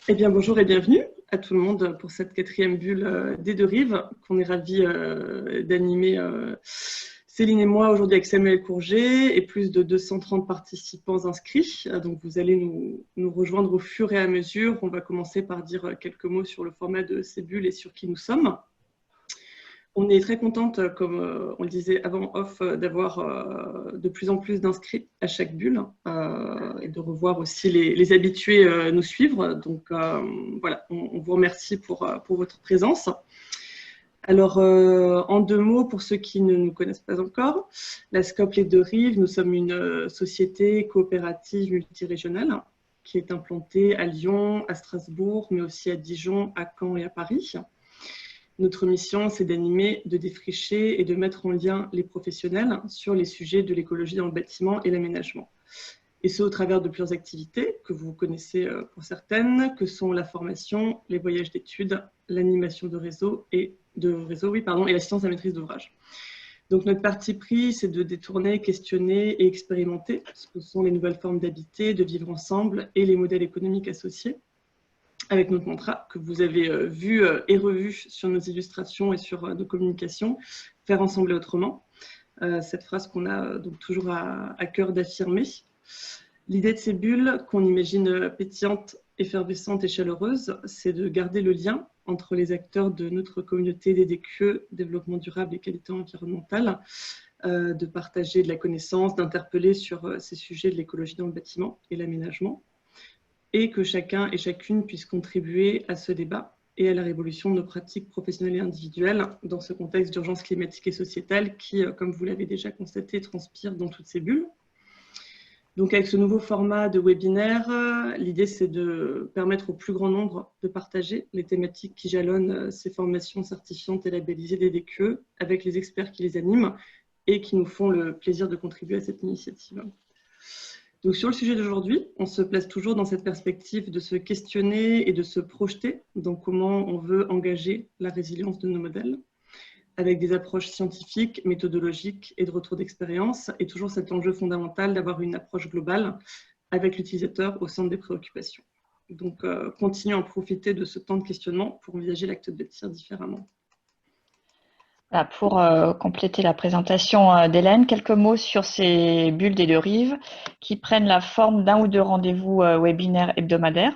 Eh bien, bonjour et bienvenue à tout le monde pour cette quatrième bulle des deux rives qu'on est ravis d'animer Céline et moi aujourd'hui avec Samuel Courget et plus de 230 participants inscrits. Donc, vous allez nous rejoindre au fur et à mesure. On va commencer par dire quelques mots sur le format de ces bulles et sur qui nous sommes. On est très contente, comme on le disait avant off, d'avoir de plus en plus d'inscrits à chaque bulle et de revoir aussi les habitués nous suivre. Donc voilà, on vous remercie pour votre présence. Alors, en deux mots, pour ceux qui ne nous connaissent pas encore, la SCOP Les Deux Rives, nous sommes une société coopérative multirégionale qui est implantée à Lyon, à Strasbourg, mais aussi à Dijon, à Caen et à Paris. Notre mission, c'est d'animer, de défricher et de mettre en lien les professionnels sur les sujets de l'écologie dans le bâtiment et l'aménagement. Et ce, au travers de plusieurs activités que vous connaissez pour certaines, que sont la formation, les voyages d'études, l'animation de réseau et l'assistance à maîtrise d'ouvrage. Donc notre parti pris, c'est de détourner, questionner et expérimenter ce que sont les nouvelles formes d'habiter, de vivre ensemble et les modèles économiques associés, avec notre mantra que vous avez vu et revu sur nos illustrations et sur nos communications, faire ensemble et autrement. Cette phrase qu'on a donc toujours à cœur d'affirmer. L'idée de ces bulles, qu'on imagine pétillantes, effervescentes et chaleureuses, c'est de garder le lien entre les acteurs de notre communauté des DQE, développement durable et qualité environnementale, de partager de la connaissance, d'interpeller sur ces sujets de l'écologie dans le bâtiment et l'aménagement, et que chacun et chacune puisse contribuer à ce débat et à la révolution de nos pratiques professionnelles et individuelles dans ce contexte d'urgence climatique et sociétale qui, comme vous l'avez déjà constaté, transpire dans toutes ces bulles. Donc avec ce nouveau format de webinaire, l'idée c'est de permettre au plus grand nombre de partager les thématiques qui jalonnent ces formations certifiantes et labellisées des DQE avec les experts qui les animent et qui nous font le plaisir de contribuer à cette initiative. Donc sur le sujet d'aujourd'hui, on se place toujours dans cette perspective de se questionner et de se projeter dans comment on veut engager la résilience de nos modèles, avec des approches scientifiques, méthodologiques et de retour d'expérience, et toujours cet enjeu fondamental d'avoir une approche globale avec l'utilisateur au centre des préoccupations. Donc continuons à profiter de ce temps de questionnement pour envisager l'acte de bâtir différemment. Voilà, pour compléter la présentation d'Hélène, quelques mots sur ces bulles des deux rives qui prennent la forme d'un ou deux rendez-vous webinaires hebdomadaires.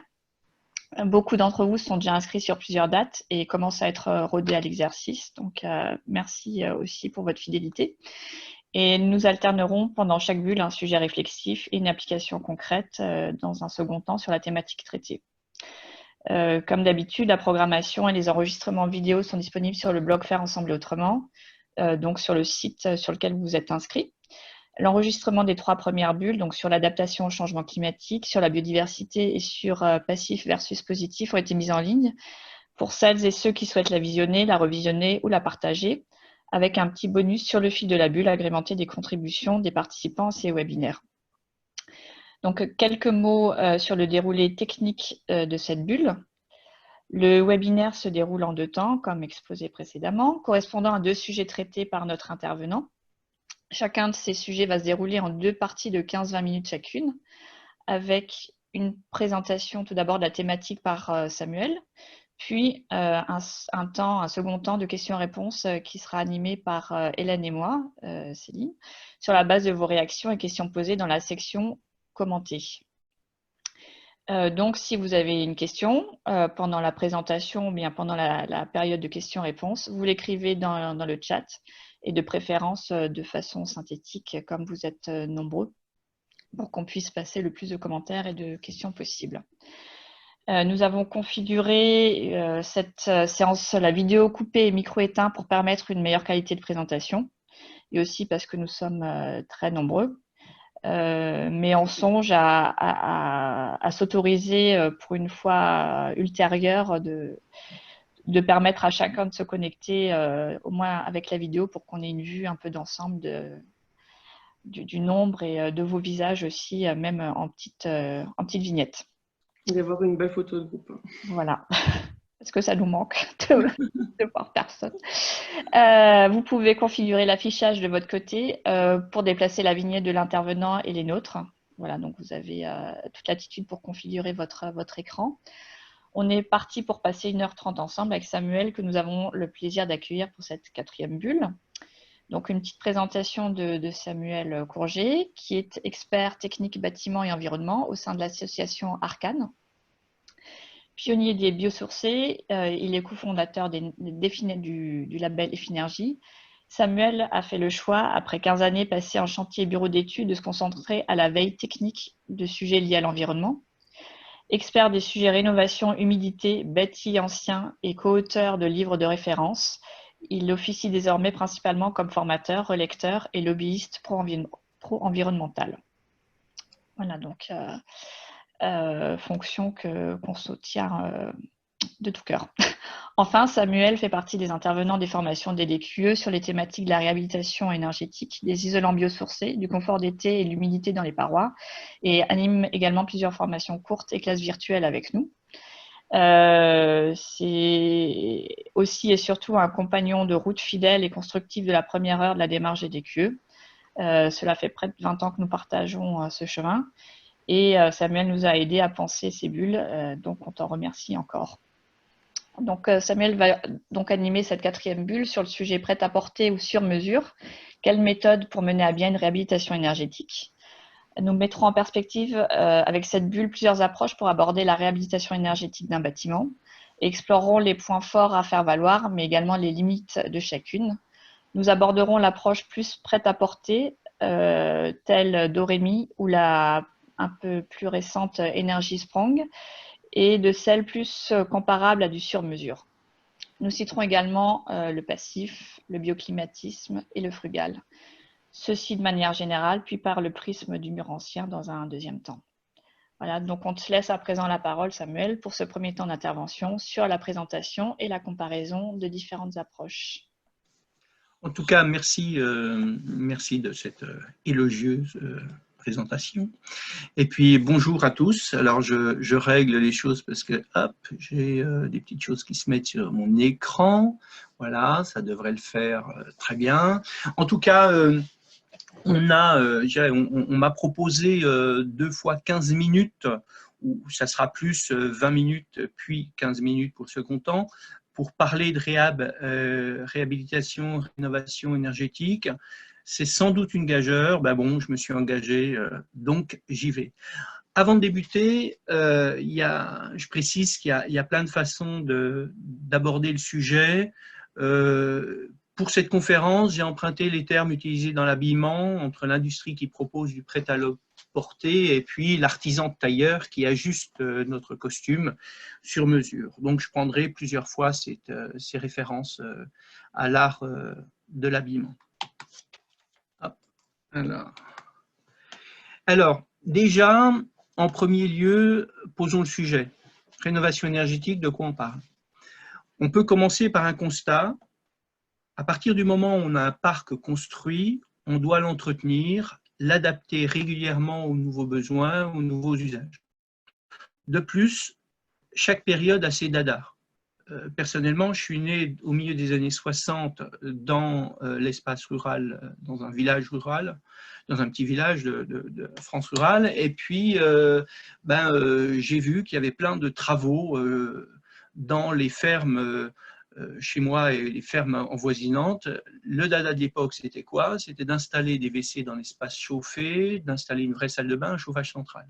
Beaucoup d'entre vous sont déjà inscrits sur plusieurs dates et commencent à être rodés à l'exercice. Donc, merci aussi pour votre fidélité. Et nous alternerons pendant chaque bulle un sujet réflexif et une application concrète dans un second temps sur la thématique traitée. Comme d'habitude, la programmation et les enregistrements vidéo sont disponibles sur le blog Faire ensemble et autrement, donc sur le site sur lequel vous êtes inscrit. L'enregistrement des 3 premières bulles, donc sur l'adaptation au changement climatique, sur la biodiversité et sur passif versus positif, ont été mis en ligne pour celles et ceux qui souhaitent la visionner, la revisionner ou la partager, avec un petit bonus sur le fil de la bulle agrémenté des contributions des participants à ces webinaires. Donc, quelques mots sur le déroulé technique de cette bulle. Le webinaire se déroule en 2 temps, comme exposé précédemment, correspondant à 2 sujets traités par notre intervenant. Chacun de ces sujets va se dérouler en 2 parties de 15-20 minutes chacune, avec une présentation tout d'abord de la thématique par Samuel, puis un second temps de questions-réponses qui sera animé par Hélène et moi, Céline, sur la base de vos réactions et questions posées dans la section commentée. Donc, si vous avez une question pendant la présentation ou bien pendant la période de questions-réponses, vous l'écrivez dans le chat et de préférence de façon synthétique, comme vous êtes nombreux, pour qu'on puisse passer le plus de commentaires et de questions possibles. Nous avons configuré cette séance, la vidéo coupée et micro éteint pour permettre une meilleure qualité de présentation, et aussi parce que nous sommes très nombreux. Mais on songe à s'autoriser pour une fois ultérieure de permettre à chacun de se connecter au moins avec la vidéo pour qu'on ait une vue un peu d'ensemble du nombre et de vos visages aussi, même en petite vignette. D'avoir une belle photo de groupe. Voilà, parce que ça nous manque de voir personne. Vous pouvez configurer l'affichage de votre côté pour déplacer la vignette de l'intervenant et les nôtres. Voilà, donc vous avez toute l'attitude pour configurer votre écran. On est parti pour passer 1h30 ensemble avec Samuel, que nous avons le plaisir d'accueillir pour cette 4e bulle. Donc, une petite présentation de Samuel Courget, qui est expert technique bâtiment et environnement au sein de l'association Arcane. Pionnier des biosourcés, il est cofondateur du label Effinergie. Samuel a fait le choix, après 15 années passées en chantier et bureau d'études, de se concentrer à la veille technique de sujets liés à l'environnement. Expert des sujets rénovation, humidité, bâti ancien et co-auteur de livres de référence, il officie désormais principalement comme formateur, relecteur et lobbyiste pro-environnemental. Voilà, donc fonction qu'on soutient de tout cœur. Enfin, Samuel fait partie des intervenants des formations des DQE sur les thématiques de la réhabilitation énergétique, des isolants biosourcés, du confort d'été et de l'humidité dans les parois, et anime également plusieurs formations courtes et classes virtuelles avec nous. C'est aussi et surtout un compagnon de route fidèle et constructif de la première heure de la démarche des DQE. Cela fait près de 20 ans que nous partageons ce chemin. Et Samuel nous a aidés à penser ces bulles, donc on t'en remercie encore. Donc Samuel va donc animer cette 4e bulle sur le sujet prêt-à-porter ou sur mesure. Quelle méthode pour mener à bien une réhabilitation énergétique? Nous mettrons en perspective avec cette bulle plusieurs approches pour aborder la réhabilitation énergétique d'un bâtiment et explorerons les points forts à faire valoir, mais également les limites de chacune. Nous aborderons l'approche plus prêt-à-porter, telle Doremi ou la un peu plus récente Energy Sprong, et de celles plus comparables à du sur-mesure. Nous citerons également le passif, le bioclimatisme et le frugal. Ceci de manière générale, puis par le prisme du mur ancien dans un deuxième temps. Voilà, donc on te laisse à présent la parole, Samuel, pour ce premier temps d'intervention sur la présentation et la comparaison de différentes approches. En tout cas, merci, merci de cette élogieuse présentation. Et puis, bonjour à tous. Alors, je règle les choses parce que, hop, j'ai des petites choses qui se mettent sur mon écran. Voilà, ça devrait le faire très bien. En tout cas, on m'a proposé 2 fois 15 minutes, ou ça sera plus 20 minutes, puis 15 minutes pour le second temps, pour parler de réhabilitation, rénovation énergétique. C'est sans doute une gageure. Ben bon, je me suis engagé, donc j'y vais. Avant de débuter, je précise qu'il y a plein de façons d'aborder le sujet. Pour cette conférence, j'ai emprunté les termes utilisés dans l'habillement entre l'industrie qui propose du prêt-à-porter et puis l'artisan tailleur qui ajuste notre costume sur mesure. Donc, je prendrai plusieurs fois ces références à l'art de l'habillement. Alors, déjà, en premier lieu, posons le sujet. Rénovation énergétique, de quoi on parle? On peut commencer par un constat. À partir du moment où on a un parc construit, on doit l'entretenir, l'adapter régulièrement aux nouveaux besoins, aux nouveaux usages. De plus, chaque période a ses dadas. Personnellement, je suis né au milieu des années 60 dans l'espace rural, dans un village rural, dans un petit village de France rurale. Et puis, j'ai vu qu'il y avait plein de travaux dans les fermes chez moi et les fermes envoisinantes. Le dada de l'époque, c'était quoi? C'était d'installer des WC dans l'espace chauffé, d'installer une vraie salle de bain, un chauffage central.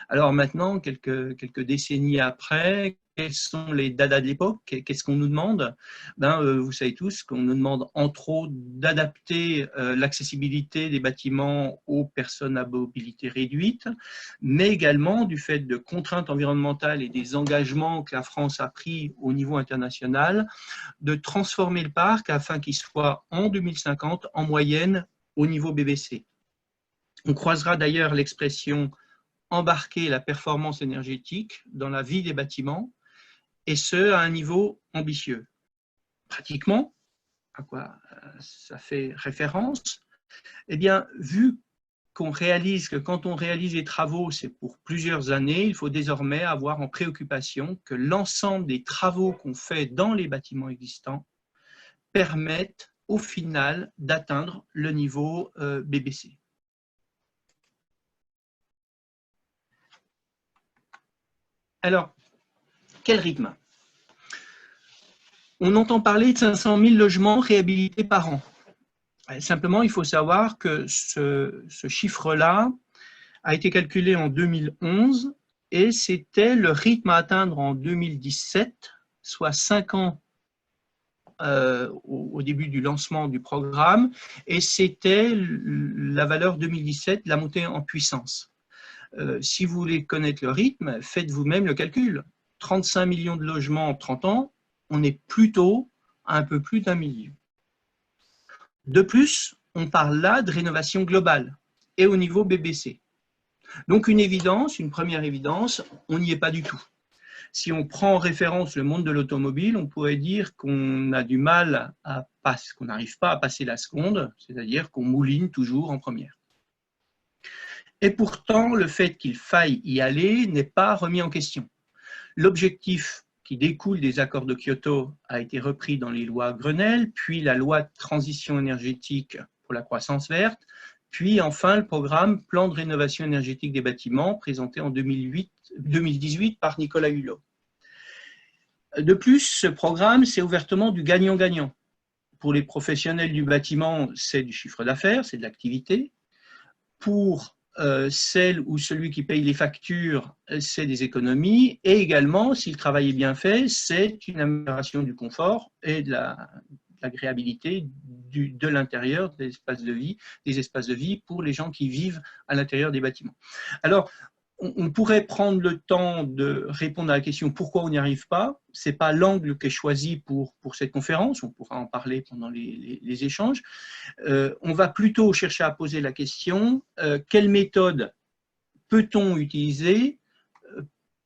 Alors maintenant, quelques décennies après, quels sont les dadas de l'époque? Qu'est-ce qu'on nous demande? Vous savez tous qu'on nous demande entre autres d'adapter l'accessibilité des bâtiments aux personnes à mobilité réduite, mais également du fait de contraintes environnementales et des engagements que la France a pris au niveau international, de transformer le parc afin qu'il soit en 2050 en moyenne au niveau BBC. On croisera d'ailleurs l'expression embarquer la performance énergétique dans la vie des bâtiments, et ce, à un niveau ambitieux. Pratiquement, à quoi ça fait référence? Eh bien, vu qu'on réalise que quand on réalise les travaux, c'est pour plusieurs années, il faut désormais avoir en préoccupation que l'ensemble des travaux qu'on fait dans les bâtiments existants permettent au final d'atteindre le niveau BBC. Alors, Quel rythme? On entend parler de 500 000 logements réhabilités par an. Simplement, il faut savoir que ce chiffre-là a été calculé en 2011 et c'était le rythme à atteindre en 2017, soit 5 ans au début du lancement du programme, et c'était la valeur 2017, la montée en puissance. Si vous voulez connaître le rythme, faites vous-même le calcul. 35 millions de logements en 30 ans, on est plutôt à un peu plus d'1 million. De plus, on parle là de rénovation globale et au niveau BBC. Donc une évidence, une première évidence, on n'y est pas du tout. Si on prend en référence le monde de l'automobile, on pourrait dire qu'on a du mal à passer, qu'on n'arrive pas à passer la seconde, c'est-à-dire qu'on mouline toujours en première. Et pourtant, le fait qu'il faille y aller n'est pas remis en question. L'objectif qui découle des accords de Kyoto a été repris dans les lois Grenelle, puis la loi de transition énergétique pour la croissance verte, puis enfin le programme Plan de rénovation énergétique des bâtiments présenté en 2018 par Nicolas Hulot. De plus, ce programme, c'est ouvertement du gagnant-gagnant. Pour les professionnels du bâtiment, c'est du chiffre d'affaires, c'est de l'activité. Pour celle ou celui qui paye les factures, c'est des économies. Et également, si le travail est bien fait, c'est une amélioration du confort et de l'agréabilité de l'intérieur des espaces de vie pour les gens qui vivent à l'intérieur des bâtiments. Alors, on pourrait prendre le temps de répondre à la question pourquoi on n'y arrive pas. Ce n'est pas l'angle qui est choisi pour cette conférence, on pourra en parler pendant les échanges. On va plutôt chercher à poser la question quelle méthode peut-on utiliser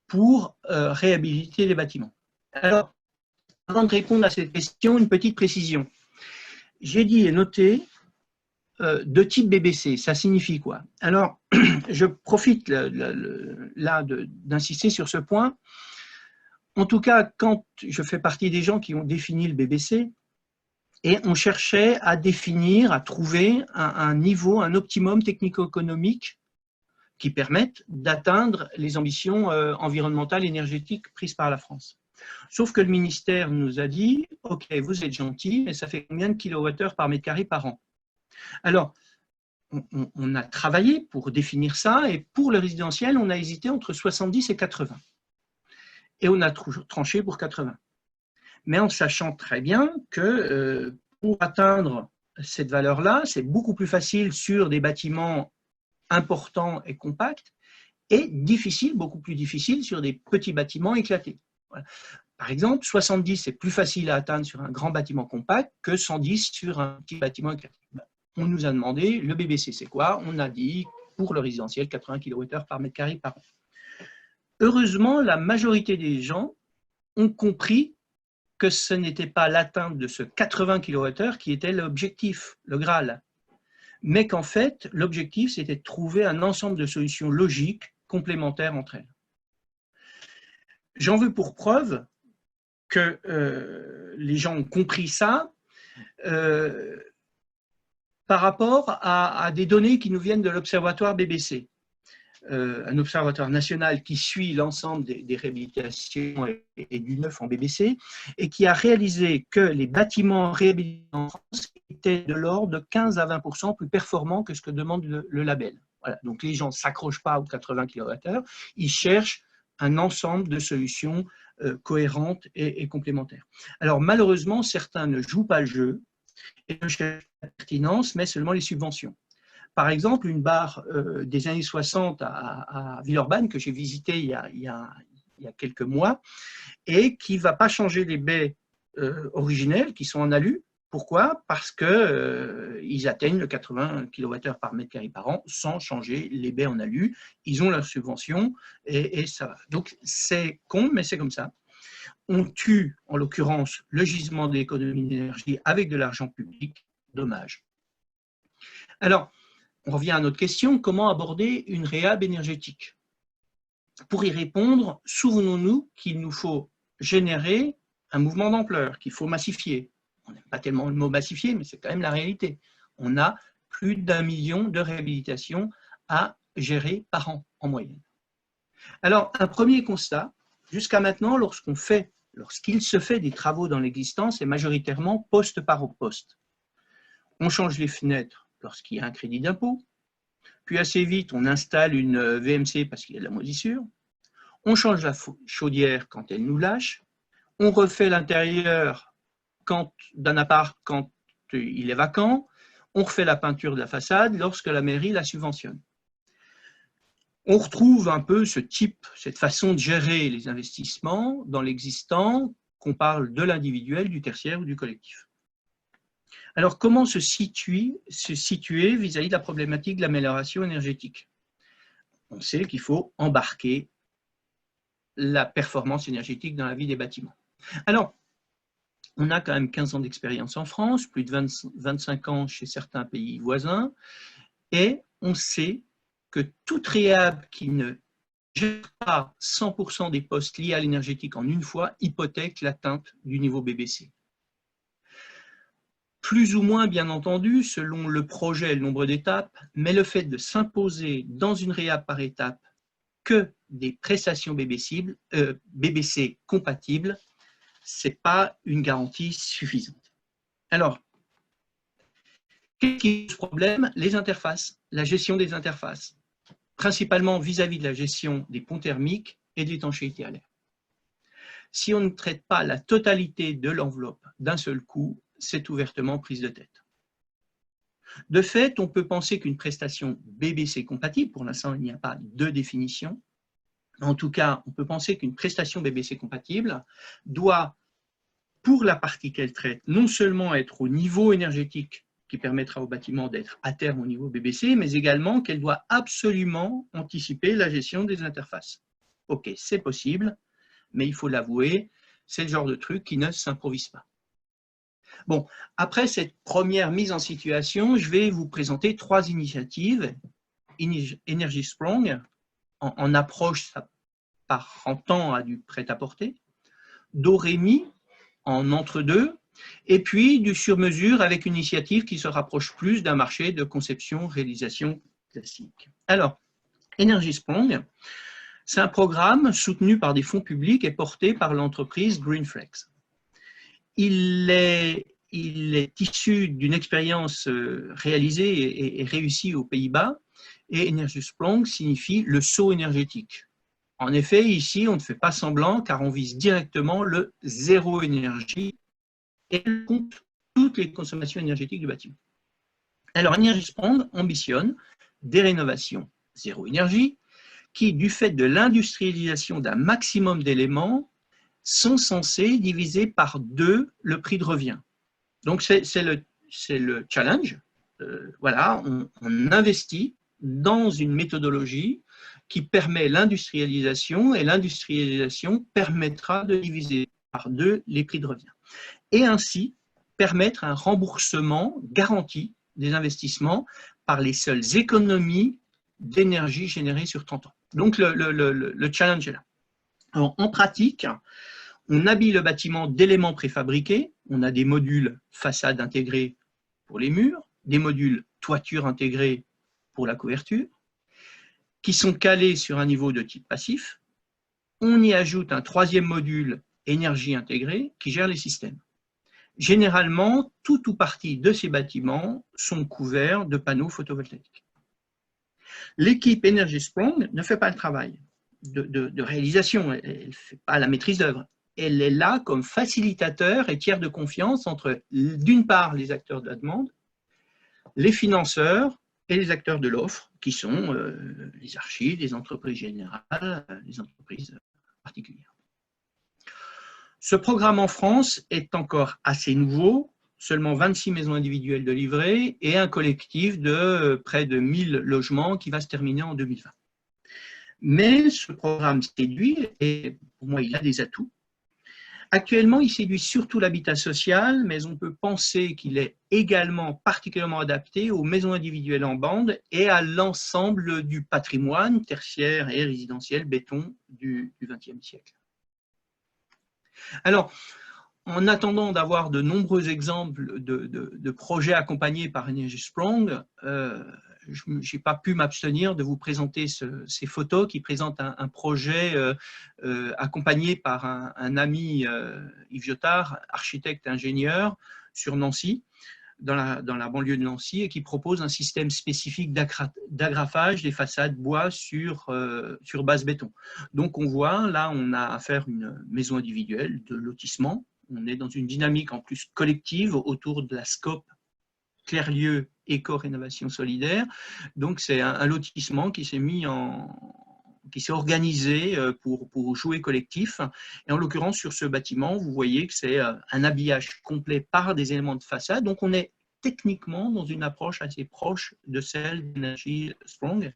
pour réhabiliter les bâtiments? Alors, avant de répondre à cette question, une petite précision. J'ai dit et noté de type BBC, ça signifie quoi? Alors, je profite là d'insister sur ce point. En tout cas, quand je fais partie des gens qui ont défini le BBC, et on cherchait à définir, à trouver un niveau, un optimum technico-économique qui permette d'atteindre les ambitions environnementales et énergétiques prises par la France. Sauf que le ministère nous a dit « Ok, vous êtes gentil, mais ça fait combien de kilowattheures par mètre carré par an ?» Alors, on a travaillé pour définir ça, et pour le résidentiel, on a hésité entre 70 et 80. Et on a tranché pour 80. Mais en sachant très bien que pour atteindre cette valeur-là, c'est beaucoup plus facile sur des bâtiments importants et compacts, et difficile, beaucoup plus difficile sur des petits bâtiments éclatés. Voilà. Par exemple, 70, c'est plus facile à atteindre sur un grand bâtiment compact que 110 sur un petit bâtiment éclaté. On nous a demandé, le BBC c'est quoi? On a dit, pour le résidentiel, 80 kWh par mètre carré par an. Heureusement, la majorité des gens ont compris que ce n'était pas l'atteinte de ce 80 kWh qui était l'objectif, le Graal, mais qu'en fait, l'objectif, c'était de trouver un ensemble de solutions logiques, complémentaires entre elles. J'en veux pour preuve que les gens ont compris ça par rapport à des données qui nous viennent de l'Observatoire BBC. Un observatoire national qui suit l'ensemble des réhabilitations et du neuf en BBC, et qui a réalisé que les bâtiments réhabilités en France étaient de l'ordre de 15 à 20% plus performants que ce que demande le label. Voilà. Donc les gens ne s'accrochent pas aux 80 kWh, ils cherchent un ensemble de solutions cohérentes et complémentaires. Alors malheureusement, certains ne jouent pas le jeu et ne cherchent pas la pertinence, mais seulement les subventions. Par exemple, une barre des années 60 à Villeurbanne que j'ai visitée il y a quelques mois et qui ne va pas changer les baies originelles qui sont en alu. Pourquoi? Parce qu'ils atteignent le 80 kWh par mètre carré par an sans changer les baies en alu. Ils ont leur subvention et ça va. Donc c'est con, mais c'est comme ça. On tue, en l'occurrence, le gisement de l'économie d'énergie avec de l'argent public. Dommage. Alors, on revient à notre question, comment aborder une réhab énergétique? Pour y répondre, souvenons-nous qu'il nous faut générer un mouvement d'ampleur, qu'il faut massifier. On n'aime pas tellement le mot massifier, mais c'est quand même la réalité. On a plus d'1 million de réhabilitations à gérer par an, en moyenne. Alors, un premier constat, Jusqu'à maintenant, lorsqu'il se fait des travaux dans l'existence, c'est majoritairement poste par poste. On change les fenêtres lorsqu'il y a un crédit d'impôt, puis assez vite, on installe une VMC parce qu'il y a de la moisissure, on change la chaudière quand elle nous lâche, on refait l'intérieur d'un appart quand il est vacant, on refait la peinture de la façade lorsque la mairie la subventionne. On retrouve un peu cette façon de gérer les investissements dans l'existant, qu'on parle de l'individuel, du tertiaire ou du collectif. Alors, comment se situer vis-à-vis de la problématique de l'amélioration énergétique? On sait qu'il faut embarquer la performance énergétique dans la vie des bâtiments. Alors, on a quand même 15 ans d'expérience en France, plus de 25 ans chez certains pays voisins, et on sait que toute réhab qui ne gère pas 100% des postes liés à l'énergétique en une fois hypothèque l'atteinte du niveau BBC. Plus ou moins, bien entendu, selon le projet et le nombre d'étapes, mais le fait de s'imposer dans une réhab par étape que des prestations BBC compatibles, ce n'est pas une garantie suffisante. Alors, qu'est-ce qui pose problème? Les interfaces, la gestion des interfaces, principalement vis-à-vis de la gestion des ponts thermiques et de l'étanchéité à l'air. Si on ne traite pas la totalité de l'enveloppe d'un seul coup, c'est ouvertement prise de tête. De fait, on peut penser qu'une prestation BBC compatible, pour l'instant il n'y a pas de définition, en tout cas on peut penser qu'une prestation BBC compatible doit, pour la partie qu'elle traite, non seulement être au niveau énergétique qui permettra au bâtiment d'être à terme au niveau BBC, mais également qu'elle doit absolument anticiper la gestion des interfaces. Ok, c'est possible, mais il faut l'avouer, c'est le genre de truc qui ne s'improvise pas. Bon, après cette première mise en situation, je vais vous présenter 3 initiatives. Energy Sprong, en approche, ça part en temps à du prêt-à-porter. Dorémy, en entre-deux. Et puis du sur-mesure avec une initiative qui se rapproche plus d'un marché de conception-réalisation classique. Alors, Energy Sprong, c'est un programme soutenu par des fonds publics et porté par l'entreprise Greenflex. Il est issu d'une expérience réalisée et réussie aux Pays-Bas, et Energy Sprong signifie le saut énergétique. En effet, ici, on ne fait pas semblant car on vise directement le zéro énergie et on compte toutes les consommations énergétiques du bâtiment. Alors, Energy Sprong ambitionne des rénovations zéro énergie qui, du fait de l'industrialisation d'un maximum d'éléments, sont censés diviser par 2 le prix de revient. Donc, c'est le challenge. Voilà, on investit dans une méthodologie qui permet l'industrialisation et l'industrialisation permettra de diviser par 2 les prix de revient. Et ainsi, permettre un remboursement garanti des investissements par les seules économies d'énergie générées sur 30 ans. Donc, le challenge est là. Alors, en pratique, on habille le bâtiment d'éléments préfabriqués. On a des modules façade intégrés pour les murs, des modules toiture intégrés pour la couverture, qui sont calés sur un niveau de type passif. On y ajoute un 3e module énergie intégrée qui gère les systèmes. Généralement, tout ou partie de ces bâtiments sont couverts de panneaux photovoltaïques. L'équipe Energy Sprong ne fait pas le travail de réalisation, elle ne fait pas la maîtrise d'œuvre. Elle est là comme facilitateur et tiers de confiance entre, d'une part, les acteurs de la demande, les financeurs et les acteurs de l'offre, qui sont les archives, les entreprises générales, les entreprises particulières. Ce programme en France est encore assez nouveau, seulement 26 maisons individuelles de livrées et un collectif de près de 1000 logements qui va se terminer en 2020. Mais ce programme séduit et pour moi il a des atouts. Actuellement, il séduit surtout l'habitat social, mais on peut penser qu'il est également particulièrement adapté aux maisons individuelles en bande et à l'ensemble du patrimoine tertiaire et résidentiel béton du XXe siècle. Alors, en attendant d'avoir de nombreux exemples de projets accompagnés par Energy Sprong, je n'ai pas pu m'abstenir de vous présenter ces photos qui présentent un projet accompagné par un ami, Yves Jotard, architecte ingénieur sur Nancy, dans la banlieue de Nancy, et qui propose un système spécifique d'agrafage des façades bois sur base béton. Donc on voit, là on a affaire à une maison individuelle de lotissement. On est dans une dynamique en plus collective autour de la SCOP Clerlieu Éco-Rénovation Solidaire. Donc c'est un lotissement qui s'est organisé pour jouer collectif. Et en l'occurrence, sur ce bâtiment, vous voyez que c'est un habillage complet par des éléments de façade. Donc on est techniquement dans une approche assez proche de celle d'Energy Strong.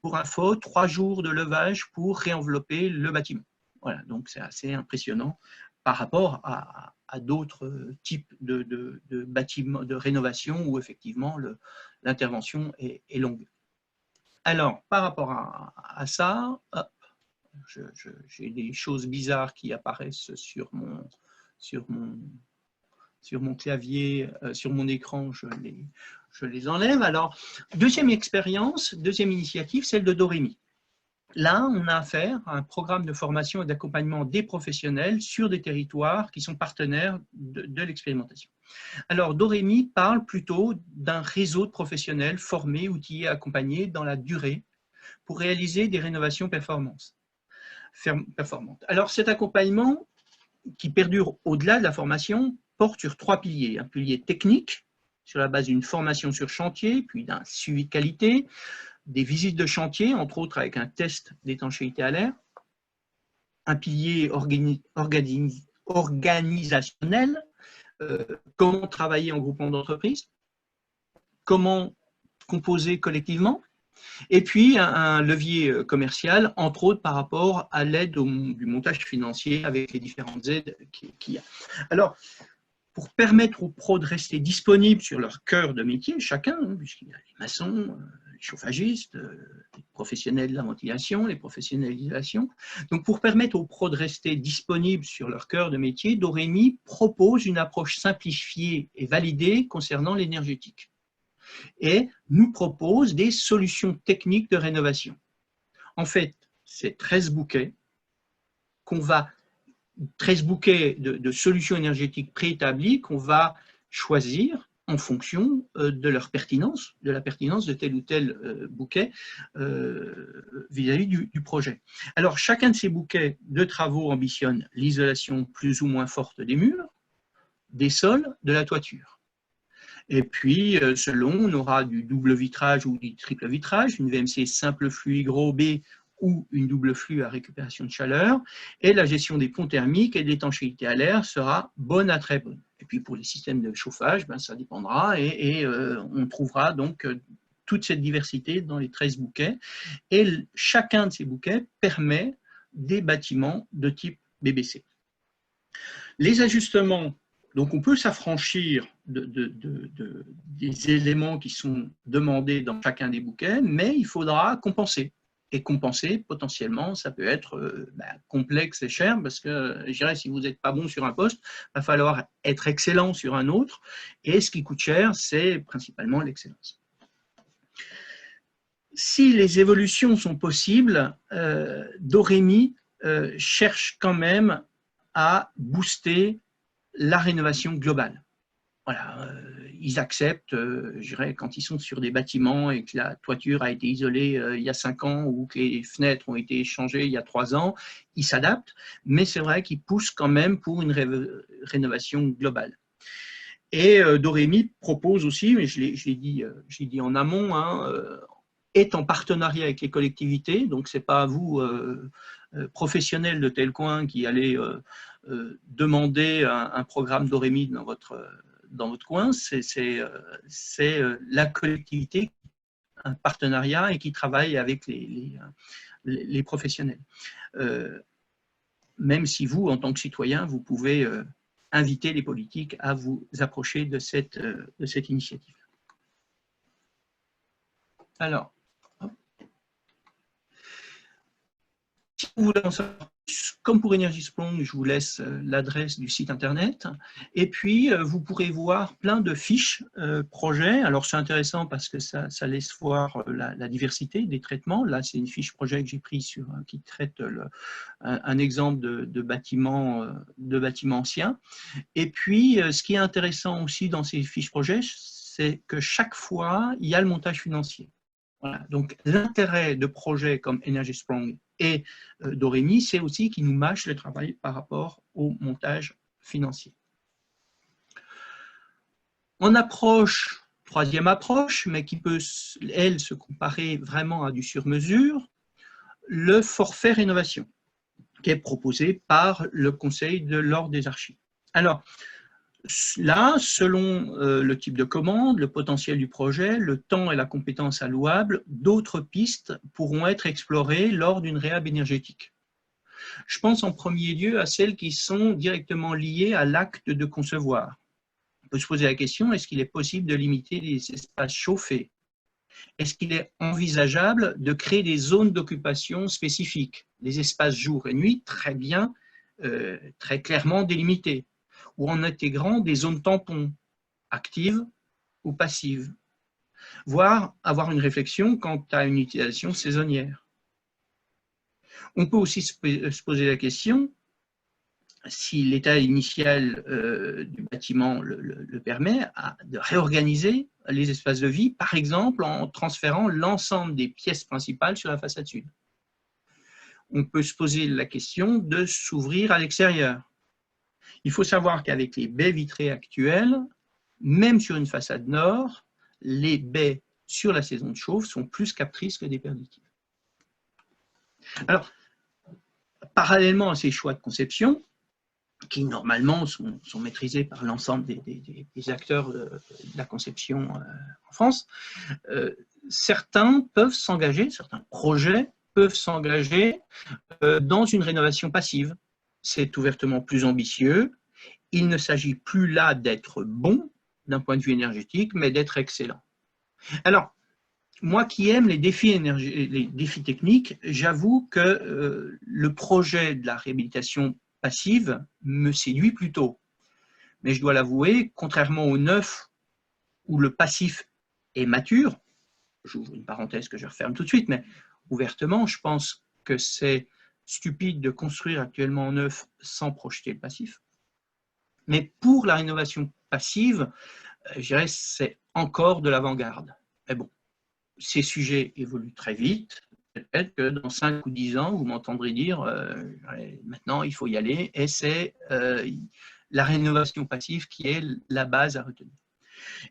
Pour info, 3 jours de levage pour réenvelopper le bâtiment. Voilà, donc c'est assez impressionnant par rapport à d'autres types de bâtiments de rénovation où effectivement l'intervention est longue. Alors, par rapport à ça, j'ai des choses bizarres qui apparaissent sur mon clavier, sur mon écran, je les enlève. Alors, deuxième expérience, deuxième initiative, celle de Dorémy. Là, on a affaire à un programme de formation et d'accompagnement des professionnels sur des territoires qui sont partenaires de l'expérimentation. Alors, Dorémy parle plutôt d'un réseau de professionnels formés, outillés, accompagnés dans la durée pour réaliser des rénovations performantes. Alors, cet accompagnement qui perdure au-delà de la formation porte sur 3 piliers. Un pilier technique, sur la base d'une formation sur chantier, puis d'un suivi de qualité, des visites de chantier, entre autres avec un test d'étanchéité à l'air, un pilier organisationnel, comment travailler en groupement d'entreprise, comment composer collectivement, et puis un levier commercial, entre autres par rapport à l'aide du montage financier avec les différentes aides qu'il y a. Alors, pour permettre aux pros de rester disponibles sur leur cœur de métier, chacun, puisqu'il y a les maçons, les chauffagistes, les professionnels de la ventilation, les professionnels de l'isolation. Donc, pour permettre aux pros de rester disponibles sur leur cœur de métier, Dorémy propose une approche simplifiée et validée concernant l'énergétique et nous propose des solutions techniques de rénovation. En fait, c'est 13 bouquets de solutions énergétiques préétablies qu'on va choisir en fonction de leur pertinence, de la pertinence de tel ou tel bouquet vis-à-vis du projet. Alors, chacun de ces bouquets de travaux ambitionne l'isolation plus ou moins forte des murs, des sols, de la toiture. Et puis, selon, on aura du double vitrage ou du triple vitrage, une VMC simple flux gros B ou une double flux à récupération de chaleur, et la gestion des ponts thermiques et de l'étanchéité à l'air sera bonne à très bonne. Et puis pour les systèmes de chauffage, ça dépendra, et on trouvera donc toute cette diversité dans les 13 bouquets, et chacun de ces bouquets permet des bâtiments de type BBC. Les ajustements, donc on peut s'affranchir des éléments qui sont demandés dans chacun des bouquets, mais il faudra compenser. Et compenser, potentiellement, ça peut être complexe et cher, parce que, je dirais, si vous n'êtes pas bon sur un poste, il va falloir être excellent sur un autre, et ce qui coûte cher, c'est principalement l'excellence. Si les évolutions sont possibles, Dorémy cherche quand même à booster la rénovation globale. Voilà, ils acceptent, je dirais, quand ils sont sur des bâtiments et que la toiture a été isolée il y a 5 ans ou que les fenêtres ont été changées il y a 3 ans, ils s'adaptent, mais c'est vrai qu'ils poussent quand même pour une rénovation globale. Et Dorémy propose aussi, mais je l'ai dit en amont, est en partenariat avec les collectivités, donc ce n'est pas à vous, professionnels de tel coin, qui allez demander un programme Dorémy dans votre coin, c'est la collectivité, un partenariat et qui travaille avec les professionnels. Même si vous, en tant que citoyen, vous pouvez inviter les politiques à vous approcher de cette initiative. Alors, si vous voulez en savoir comme pour EnergySprong, je vous laisse l'adresse du site internet. Et puis, vous pourrez voir plein de fiches projets. Alors, c'est intéressant parce que ça laisse voir la diversité des traitements. Là, c'est une fiche projet que j'ai prise qui traite un exemple de bâtiment ancien. Et puis, ce qui est intéressant aussi dans ces fiches projets, c'est que chaque fois, il y a le montage financier. Voilà. Donc, l'intérêt de projets comme EnergySprong et Doremi, c'est aussi qu'ils nous mâchent le travail par rapport au montage financier. En approche, troisième approche, mais qui peut, elle, se comparer vraiment à du sur-mesure, le forfait rénovation, qui est proposé par le Conseil de l'Ordre des Archives. Alors, là, selon le type de commande, le potentiel du projet, le temps et la compétence allouable, d'autres pistes pourront être explorées lors d'une réhab énergétique. Je pense en premier lieu à celles qui sont directement liées à l'acte de concevoir. On peut se poser la question, est-ce qu'il est possible de limiter les espaces chauffés? Est-ce qu'il est envisageable de créer des zones d'occupation spécifiques, des espaces jour et nuit très bien, très clairement délimités, ou en intégrant des zones tampons, actives ou passives, voire avoir une réflexion quant à une utilisation saisonnière. On peut aussi se poser la question, si l'état initial du bâtiment le permet, de réorganiser les espaces de vie, par exemple en transférant l'ensemble des pièces principales sur la façade sud. On peut se poser la question de s'ouvrir à l'extérieur. Il faut savoir qu'avec les baies vitrées actuelles, même sur une façade nord, les baies sur la saison de chauffe sont plus captrices que des perditives. Alors, parallèlement à ces choix de conception, qui normalement sont maîtrisés par l'ensemble des acteurs de la conception en France, certains peuvent s'engager, certains projets peuvent s'engager dans une rénovation passive. C'est ouvertement plus ambitieux. Il ne s'agit plus là d'être bon d'un point de vue énergétique, mais d'être excellent. Alors, moi qui aime les défis techniques, j'avoue que le projet de la réhabilitation passive me séduit plutôt. Mais je dois l'avouer, contrairement au neuf où le passif est mature, j'ouvre une parenthèse que je referme tout de suite, mais ouvertement, je pense que c'est stupide de construire actuellement en neuf sans projeter le passif. Mais pour la rénovation passive, je dirais c'est encore de l'avant-garde. Mais bon, ces sujets évoluent très vite. Peut-être que dans 5 ou 10 ans, vous m'entendrez dire maintenant il faut y aller, et c'est la rénovation passive qui est la base à retenir.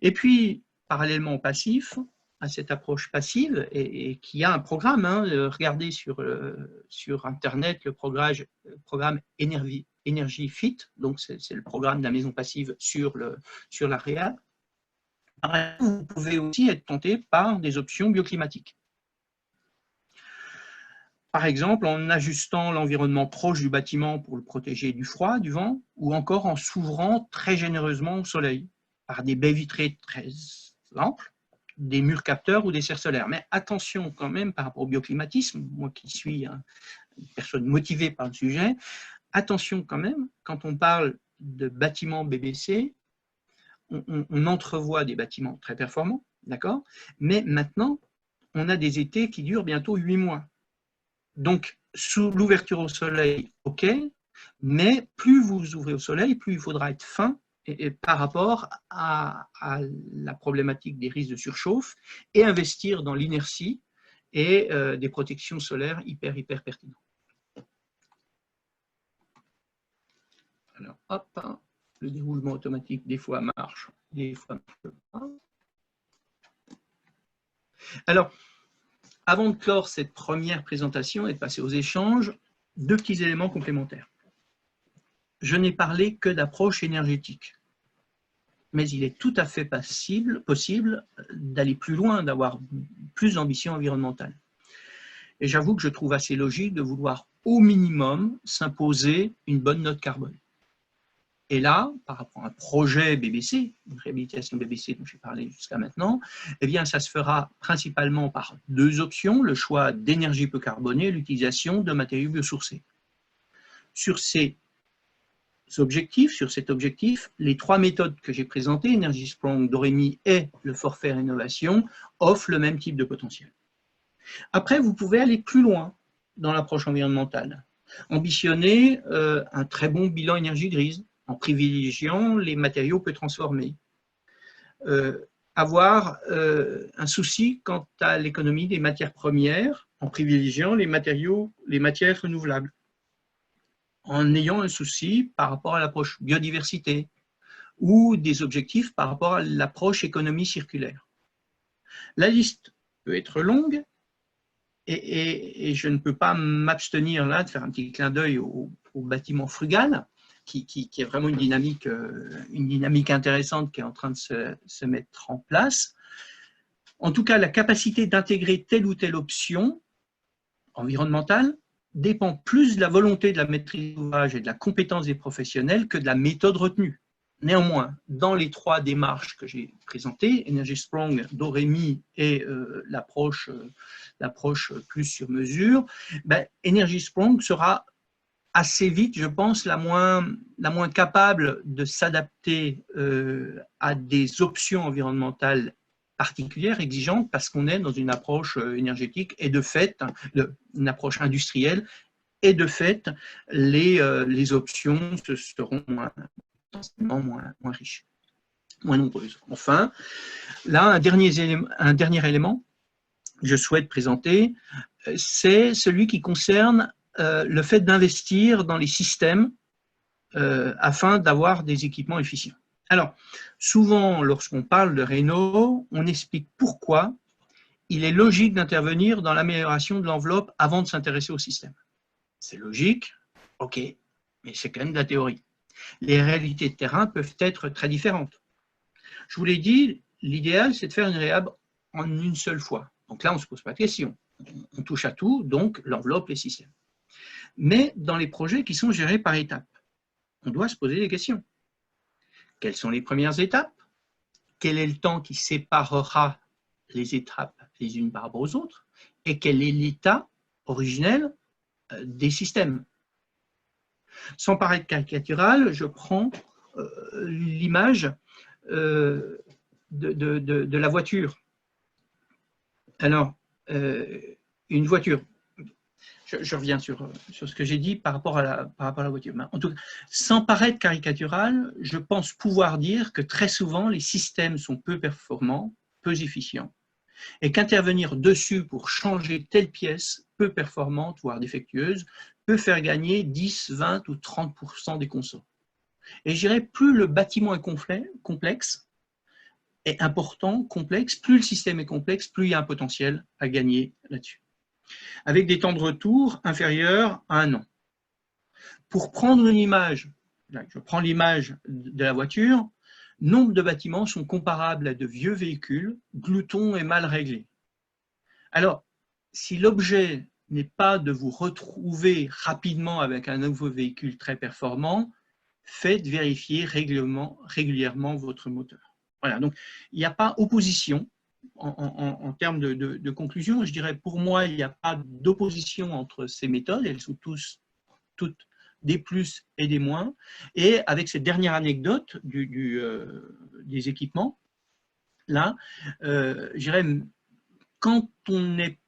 Et puis, parallèlement au passif, à cette approche passive, et qui a un programme, regardez sur Internet le programme Energy Fit, donc c'est le programme de la maison passive sur la réhab. Vous pouvez aussi être tenté par des options bioclimatiques. Par exemple, en ajustant l'environnement proche du bâtiment pour le protéger du froid, du vent, ou encore en s'ouvrant très généreusement au soleil, par des baies vitrées très amples, des murs capteurs ou des serres solaires. Mais attention quand même par rapport au bioclimatisme, moi qui suis une personne motivée par le sujet, attention quand même, quand on parle de bâtiments BBC, on entrevoit des bâtiments très performants, d'accord? Mais maintenant, on a des étés qui durent bientôt 8 mois. Donc, sous l'ouverture au soleil, ok, mais plus vous ouvrez au soleil, plus il faudra être fin et par rapport à la problématique des risques de surchauffe et investir dans l'inertie et des protections solaires hyper pertinentes. Alors, hop, le déroulement automatique, des fois marche, des fois marche pas. Alors, avant de clore cette première présentation et de passer aux échanges, 2 petits éléments complémentaires. Je n'ai parlé que d'approche énergétique, mais il est tout à fait possible d'aller plus loin, d'avoir plus d'ambition environnementale. Et j'avoue que je trouve assez logique de vouloir au minimum s'imposer une bonne note carbone. Et là, par rapport à un projet BBC, une réhabilitation BBC dont j'ai parlé jusqu'à maintenant, eh bien, ça se fera principalement par 2 options, le choix d'énergie peu carbonée et l'utilisation de matériaux biosourcés. Sur ces objectifs, sur cet objectif, les 3 méthodes que j'ai présentées, Energy Sprong, Doremi et le forfait rénovation, offrent le même type de potentiel. Après, vous pouvez aller plus loin dans l'approche environnementale. Ambitionner un très bon bilan énergie grise en privilégiant les matériaux peu transformés. Avoir un souci quant à l'économie des matières premières en privilégiant les matières renouvelables. En ayant un souci par rapport à l'approche biodiversité ou des objectifs par rapport à l'approche économie circulaire. La liste peut être longue et je ne peux pas m'abstenir là de faire un petit clin d'œil au bâtiment frugal qui est vraiment une dynamique intéressante qui est en train de se mettre en place. En tout cas, la capacité d'intégrer telle ou telle option environnementale dépend plus de la volonté de la maîtrise d'ouvrage et de la compétence des professionnels que de la méthode retenue. Néanmoins, dans les 3 démarches que j'ai présentées, Energy Sprong, Doremi et l'approche plus sur mesure, Energy Sprong sera assez vite, je pense, la moins capable de s'adapter à des options environnementales particulières, exigeantes, parce qu'on est dans une approche énergétique et de fait, une approche industrielle, et de fait, les options seront moins riches, moins nombreuses. Enfin, là, un dernier élément que je souhaite présenter, c'est celui qui concerne le fait d'investir dans les systèmes afin d'avoir des équipements efficients. Alors, souvent, lorsqu'on parle de réno, on explique pourquoi il est logique d'intervenir dans l'amélioration de l'enveloppe avant de s'intéresser au système. C'est logique, ok, mais c'est quand même de la théorie. Les réalités de terrain peuvent être très différentes. Je vous l'ai dit, l'idéal, c'est de faire une réhab en une seule fois. Donc là, on ne se pose pas de questions. On touche à tout, donc l'enveloppe, les systèmes. Mais dans les projets qui sont gérés par étapes, on doit se poser des questions. Quelles sont les premières étapes? Quel est le temps qui séparera les étapes les unes par rapport aux autres? Et quel est l'état originel des systèmes? Sans paraître caricatural, je prends l'image de la voiture. Alors, une voiture, je reviens sur ce que j'ai dit par rapport à la voiture. En tout cas, sans paraître caricatural, je pense pouvoir dire que très souvent, les systèmes sont peu performants, peu efficients, et qu'intervenir dessus pour changer telle pièce peu performante, voire défectueuse, peut faire gagner 10, 20 ou 30% des consos. Et je dirais, plus le bâtiment est complexe, est important, complexe, plus le système est complexe, plus il y a un potentiel à gagner là-dessus. Avec des temps de retour inférieurs à 1 an. Pour prendre une image, je prends l'image de la voiture, nombre de bâtiments sont comparables à de vieux véhicules, gloutons et mal réglés. Alors, si l'objet n'est pas de vous retrouver rapidement avec un nouveau véhicule très performant, faites vérifier régulièrement votre moteur. Voilà, donc il n'y a pas opposition en termes de conclusion. Je dirais, pour moi, il n'y a pas d'opposition entre ces méthodes, elles sont toutes des plus et des moins. Et avec cette dernière anecdote des équipements, là, je dirais, quand on est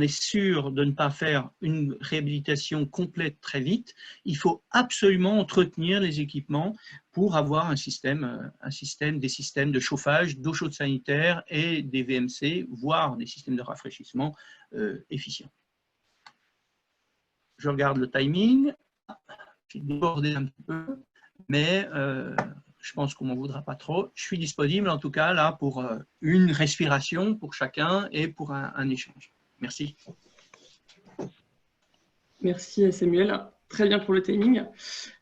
sûr de ne pas faire une réhabilitation complète très vite, il faut absolument entretenir les équipements pour avoir des systèmes de chauffage, d'eau chaude sanitaire et des VMC, voire des systèmes de rafraîchissement efficients. Je regarde le timing, j'ai débordé un petit peu, mais je pense qu'on ne m'en voudra pas trop. Je suis disponible en tout cas là pour une respiration pour chacun et pour un échange. Merci. Merci Samuel. Très bien pour le timing.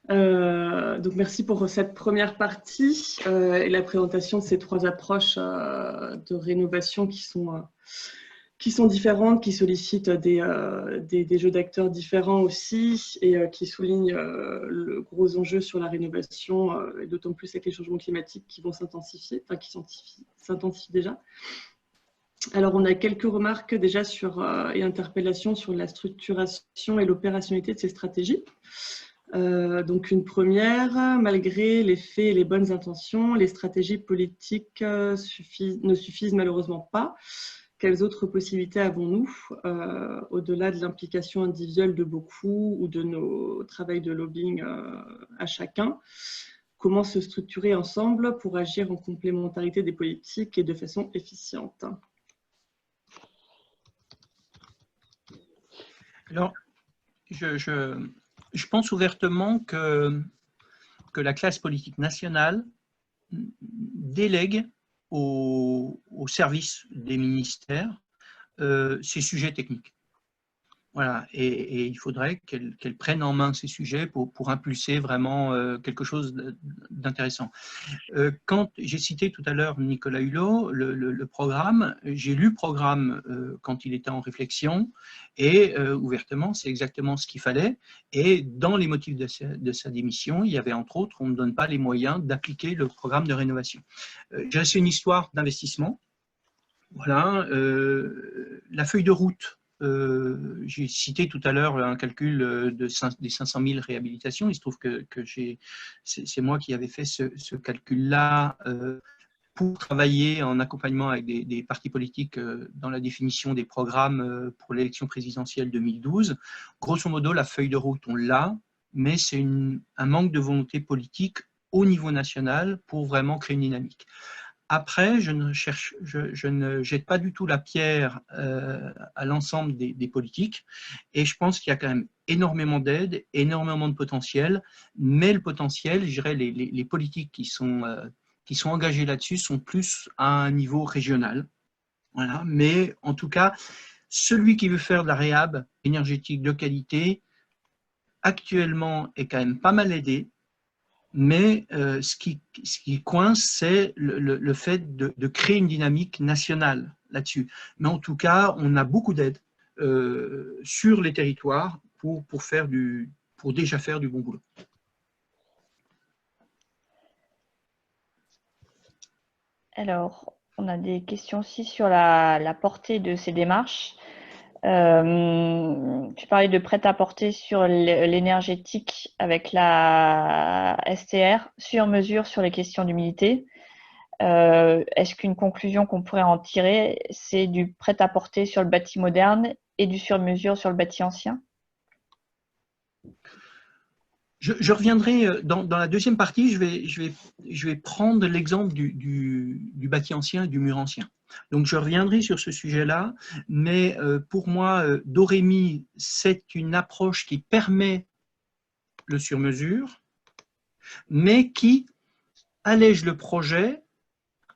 Donc merci pour cette première partie et la présentation de ces 3 approches de rénovation qui sont différentes, qui sollicitent des jeux d'acteurs différents aussi et qui soulignent le gros enjeu sur la rénovation, et d'autant plus avec les changements climatiques qui vont s'intensifier, enfin qui s'intensifient déjà. Alors, on a quelques remarques déjà et interpellations sur la structuration et l'opérationnalité de ces stratégies. Donc, une première, malgré les faits et les bonnes intentions, les stratégies politiques ne suffisent malheureusement pas. Quelles autres possibilités avons-nous, au-delà de l'implication individuelle de beaucoup ou de nos travaux de lobbying à chacun? Comment se structurer ensemble pour agir en complémentarité des politiques et de façon efficiente? Alors, je pense ouvertement que la classe politique nationale délègue au service des ministères ces sujets techniques. Voilà, et il faudrait qu'elle prenne en main ces sujets pour impulser vraiment quelque chose d'intéressant. Quand j'ai cité tout à l'heure Nicolas Hulot, le programme, j'ai lu le programme quand il était en réflexion, et ouvertement, c'est exactement ce qu'il fallait. Et dans les motifs de sa démission, il y avait entre autres, on ne donne pas les moyens d'appliquer le programme de rénovation. C'est une histoire d'investissement. Voilà, la feuille de route. J'ai cité tout à l'heure un calcul des 500 000 réhabilitations. Il se trouve que c'est moi qui avais fait ce calcul-là pour travailler en accompagnement avec des partis politiques dans la définition des programmes pour l'élection présidentielle 2012. Grosso modo, la feuille de route, on l'a, mais c'est un manque de volonté politique au niveau national pour vraiment créer une dynamique. Après, je ne jette pas du tout la pierre à l'ensemble des politiques, et je pense qu'il y a quand même énormément d'aide, énormément de potentiel, mais le potentiel, je dirais, les politiques qui sont engagées là-dessus sont plus à un niveau régional. Voilà. Mais en tout cas, celui qui veut faire de la réhab énergétique de qualité, actuellement, est quand même pas mal aidé. Mais ce qui coince, c'est le fait de créer une dynamique nationale là-dessus. Mais en tout cas, on a beaucoup d'aide sur les territoires pour déjà faire du bon boulot. Alors, on a des questions aussi sur la portée de ces démarches. Tu parlais de prêt-à-porter sur l'énergétique avec la STR, sur mesure sur les questions d'humidité. Est-ce qu'une conclusion qu'on pourrait en tirer, c'est du prêt-à-porter sur le bâti moderne et du sur-mesure sur le bâti ancien? Je reviendrai dans la deuxième partie, je vais prendre l'exemple du bâti ancien et du mur ancien. Donc je reviendrai sur ce sujet-là, mais pour moi, Dorémy, c'est une approche qui permet le sur-mesure, mais qui allège le projet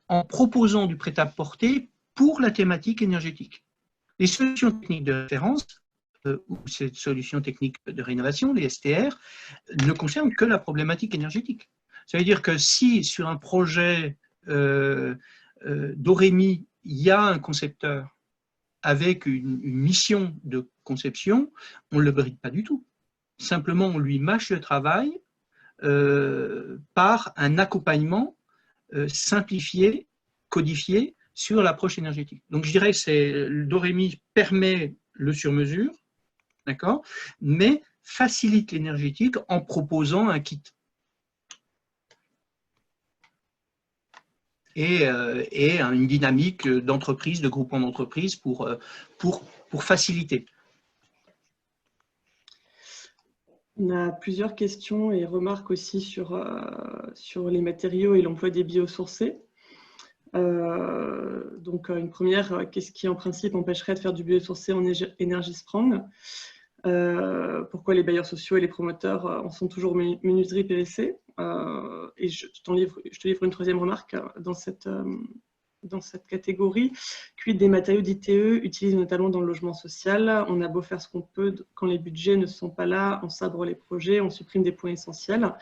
en proposant du prêt-à-porter pour la thématique énergétique. Les solutions techniques de référence, ou ces solutions techniques de rénovation, les STR, ne concernent que la problématique énergétique. Ça veut dire que si sur un projet Dorémy, il y a un concepteur avec une mission de conception, on ne le bride pas du tout. Simplement, on lui mâche le travail par un accompagnement simplifié, codifié sur l'approche énergétique. Donc, je dirais que Dorémy permet le sur-mesure, d'accord, mais facilite l'énergétique en proposant un kit. Et une dynamique d'entreprise, de groupement d'entreprise pour faciliter. On a plusieurs questions et remarques aussi sur les matériaux et l'emploi des biosourcés. Donc, une première, qu'est-ce qui en principe empêcherait de faire du biosourcé en Energy Sprong? Pourquoi les bailleurs sociaux et les promoteurs en sont toujours menuiserie PVC? Et je te livre une troisième remarque dans cette catégorie. Quid des matériaux d'ITE utilisés notamment dans le logement social? On a beau faire ce qu'on peut, quand les budgets ne sont pas là, on sabre les projets, on supprime des points essentiels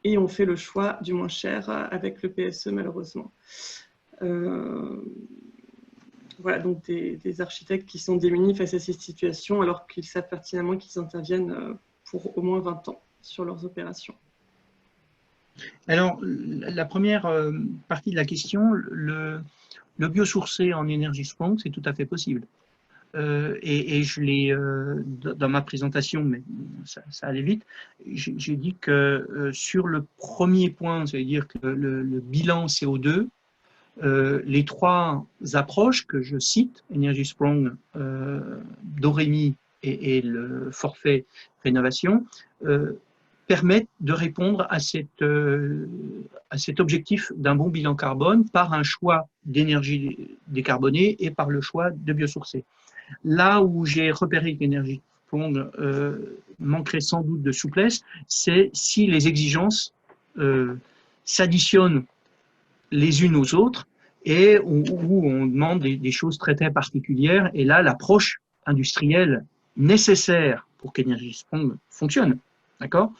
et on fait le choix du moins cher avec le PSE malheureusement. Voilà, donc des architectes qui sont démunis face à ces situations alors qu'ils savent pertinemment qu'ils interviennent pour au moins 20 ans sur leurs opérations. Alors, la première partie de la question, Le biosourcé en énergie strong, c'est tout à fait possible. Et je l'ai, dans ma présentation, mais ça allait vite, j'ai dit que sur le premier point, c'est-à-dire que le bilan CO2, les trois approches que je cite, Energy Strong, Doremi et le forfait rénovation, permettent de répondre à cet objectif d'un bon bilan carbone par un choix d'énergie décarbonée et par le choix de biosourcés. Là où j'ai repéré que l'énergie strong manquerait sans doute de souplesse, c'est si les exigences s'additionnent les unes aux autres et où on demande des choses très très particulières. Et là, l'approche industrielle nécessaire pour qu'Energy Strong fonctionne, d'accord,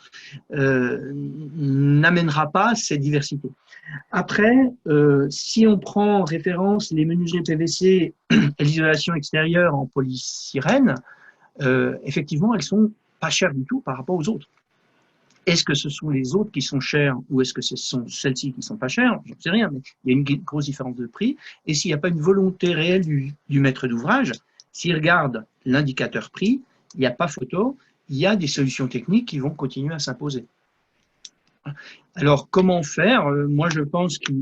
n'amènera pas cette diversité. Après, si on prend référence les menuiseries PVC et l'isolation extérieure en polystyrène, effectivement, elles sont pas chères du tout par rapport aux autres. Est-ce que ce sont les autres qui sont chères ou est-ce que ce sont celles-ci qui sont pas chères? Je ne sais rien, mais il y a une grosse différence de prix. Et s'il n'y a pas une volonté réelle du maître d'ouvrage, s'il regarde l'indicateur prix, il n'y a pas photo, il y a des solutions techniques qui vont continuer à s'imposer. Alors, comment faire? Moi, je pense que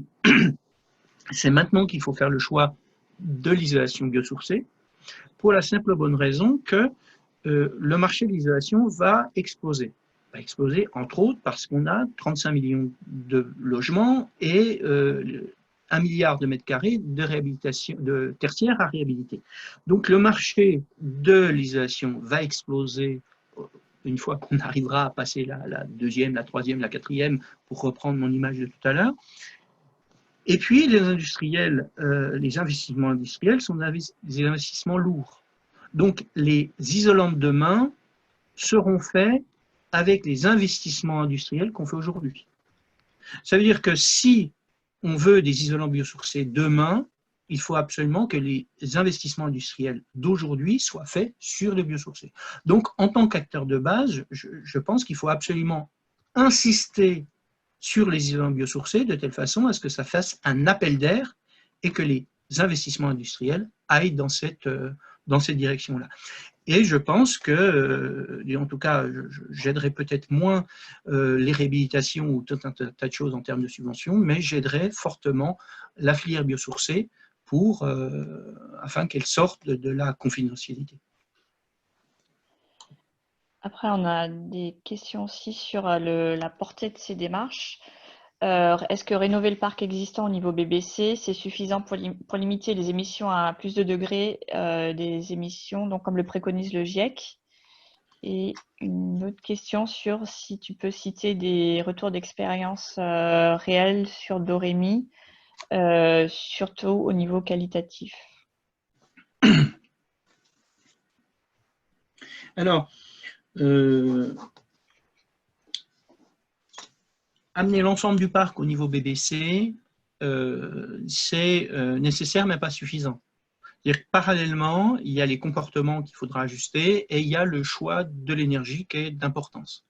c'est maintenant qu'il faut faire le choix de l'isolation biosourcée, pour la simple bonne raison que le marché de l'isolation va exploser. Va exploser, entre autres, parce qu'on a 35 millions de logements et 1 milliard de mètres carrés de réhabilitation, de tertiaire à réhabiliter. Donc, le marché de l'isolation va exploser une fois qu'on arrivera à passer la deuxième, la troisième, la quatrième, pour reprendre mon image de tout à l'heure. Et puis, les industriels, les investissements industriels sont des investissements lourds. Donc, les isolants de demain seront faits avec les investissements industriels qu'on fait aujourd'hui. Ça veut dire que si on veut des isolants biosourcés demain, il faut absolument que les investissements industriels d'aujourd'hui soient faits sur les biosourcés. Donc, en tant qu'acteur de base, je pense qu'il faut absolument insister sur les isolants biosourcés de telle façon à ce que ça fasse un appel d'air et que les investissements industriels aillent dans cette direction-là. Et je pense que, en tout cas, j'aiderai peut-être moins les réhabilitations ou tout un tas de choses en termes de subventions, mais j'aiderai fortement la filière biosourcée afin qu'elle sorte de la confidentialité. Après, on a des questions aussi sur la portée de ces démarches. Est-ce que rénover le parc existant au niveau BBC, c'est suffisant pour limiter les émissions à plus de degrés des émissions, donc comme le préconise le GIEC? Et une autre question sur si tu peux citer des retours d'expérience réels sur Doremi, surtout au niveau qualitatif. Alors, amener l'ensemble du parc au niveau BBC, c'est nécessaire mais pas suffisant. C'est-à-dire que parallèlement, il y a les comportements qu'il faudra ajuster et il y a le choix de l'énergie qui est d'importance.